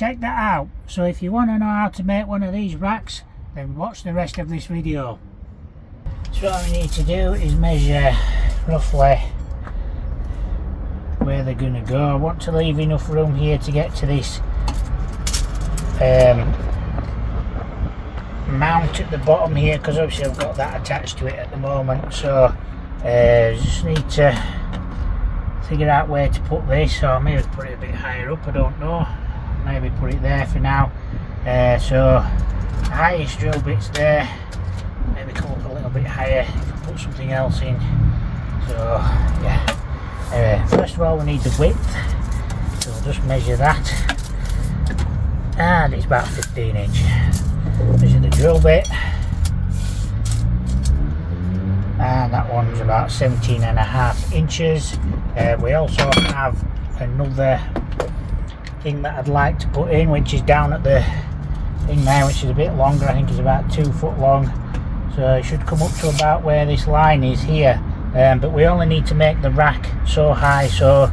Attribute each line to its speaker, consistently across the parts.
Speaker 1: check that out. So if you want to know how to make one of these racks, then watch the rest of this video. So what we need to do is measure roughly where they're going to go. I want to leave enough room here to get to this mount at the bottom here, because obviously I've got that attached to it at the moment. So just need to figure out where to put this, or maybe put it a bit higher up, I don't know. Maybe put it there for now. So the highest drill bit's there, maybe come up a little bit higher, put something else in. So yeah, first of all we need the width, so we'll just measure that, and it's about 15 inch. Measure the drill bit, and that one's about 17.5 inches. We also have another thing that I'd like to put in, which is down at the thing there, which is a bit longer. I think it's about 2 foot long, so it should come up to about where this line is here. But we only need to make the rack so high, so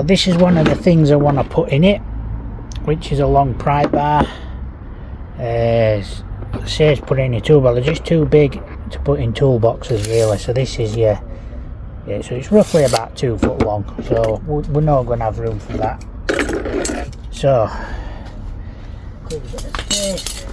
Speaker 1: this is one of the things I want to put in it, which is a long pry bar. It says put in your tool, but they're just too big to put in toolboxes really. So this is so it's roughly about 2 foot long, so we're not going to have room for that. So quick bit of space.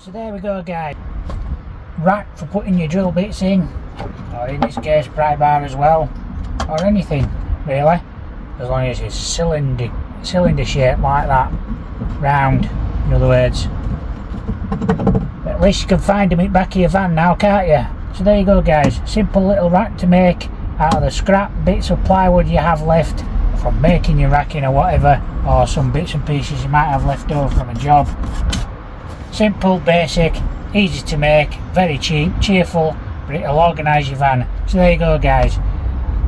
Speaker 1: So there we go guys, rack for putting your drill bits in, or in this case pry bar as well, or anything really, as long as it's cylinder shape like that, round in other words. But at least you can find them in the back of your van now, can't you? So there you go guys, simple little rack to make out of the scrap bits of plywood you have left from making your racking or whatever, or some bits and pieces you might have left over from a job. Simple, basic, easy to make, very cheap, cheerful, but it'll organise your van. So there you go guys,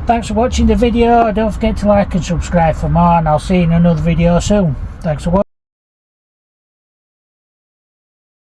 Speaker 1: thanks for watching the video. Don't forget to like and subscribe for more, and I'll see you in another video soon. Thanks for watching.